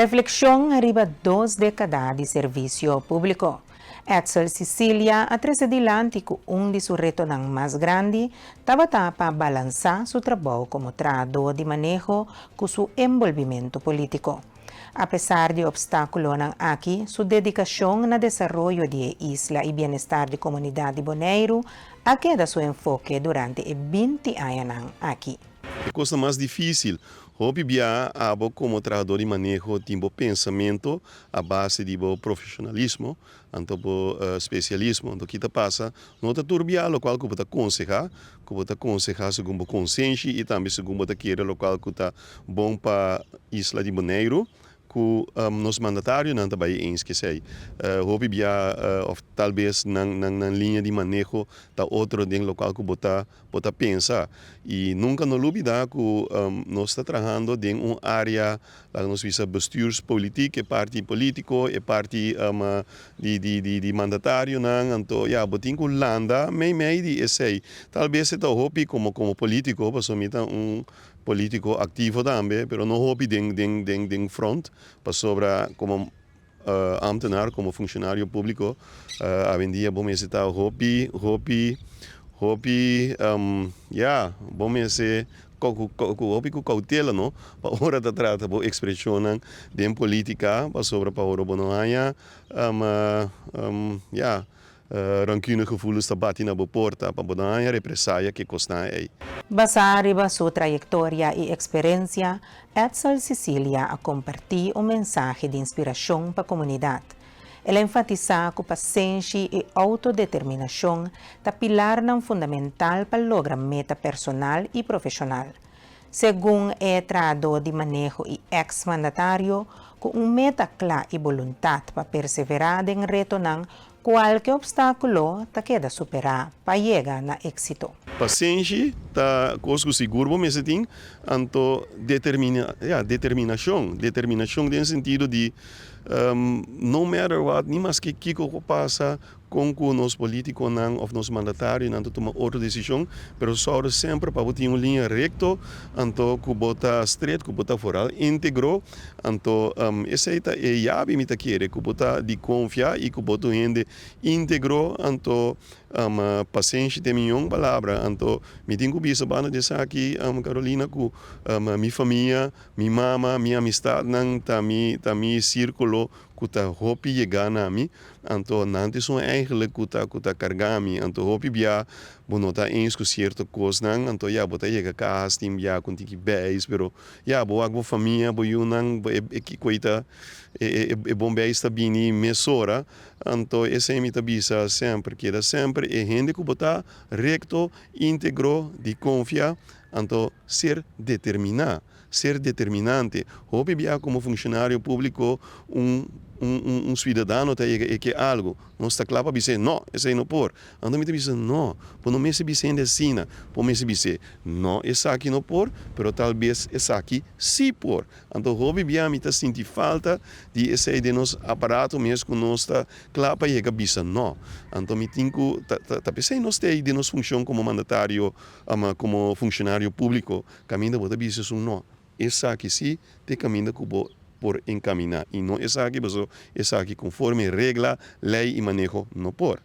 Reflexión arriba 2 décadas de servicio público. Etzel Cecilia atrás-adelante com de su reto ng mas grande, tabata pa balansa su trabajo como trado de manejo com su envolvimiento político. A pesar de obstáculo ng aqui, su dedicación na desarrollo de isla y bienestar de comunidad de Bonaire ha queda su enfoque durante 20 años ng aqui. A coisa mais difícil, hobby bia abo como treinador de manejo timbo pensamento a base de profissionalismo, anto especialismo, então kita passa nota turbia lo qual que aconselhar segundo consciência e também segundo querer lo qual que tá bom para isla de Bonaire que nos mandatário não também eens que sei hobby bia of talvez na linha de manejo da outro ding local que bota pensa e nunca no lubida que nós está trabalhando em área lá nós visa bestuurspolitiek e parte político e parte de mandatário não então botin que landa meio de sei talvez está hobby como político para somita político ativo também, pero no hobby den front, para sobra como ambtenaar, como funcionário público, hoje em dia vamos estar hobby, vamos ser hobby com cautela, não? Para hora da trata, para expressão de política, para sobra para hora bonoanha, rancune gevoelens te baten na porta para bonar a represália que custa aí. Basado em sua trajetória e experiência, Etzel Cecilia a compartir mensagem de inspiração para a comunidade. Ela enfatiza que paciência e autodeterminação é pilar fundamental para lograr meta personal e profissional. Segundo é treinador de manejo e ex-mandatário, com meta clara e vontade para perseverar em reto não qualquer obstáculo te queda superar para chegar na êxito. Paciência tá coisa seguro mas tem anto determinação no sentido de no matter what nem mais que passa com os políticos não ou nos mandatários não tomar outra decisão, pero só sempre para botar uma linha recta, anto que bota straight, que bota fora íntegro, anto essa é já bem me querer que bota de confiar e que bota gente íntegro, anto paciência tem minha palavra, anto me tenho que bisa bana dessa aqui Carolina que minha família, minha mama, minha amistade não tá mi círculo que tá hopi chegar na mim, anto nanti são eigenlijk que tá carregar mim, anto hopi bia bonota eens com certa coisa não, anto bota chega casa tim bia com tiki bens, pero boa com família, boa não que coita bom bem está bem mesora, anto esse é mita bisa sempre queda sempre e gente que bota recto, íntegro, de confiar, anto ser determinante. Hopi bia como funcionário público cidadão tem que algo não está claro para dizer não, esse aí não por. Então me diz não, por não me se dizer assim, por me se dizer não, esse aqui não por, pero talvez esse aqui sim por. Então hopi bia me está sentindo falta de esse de nos aparato mesmo que não está claro para chegar bisa não. Então me tenho tá pensei nós tem de nos função como mandatário, como funcionário público, caminho para dizer não. Esse aqui sim tem caminho que por encaminar e não essa aqui conforme regra, lei e manejo não por.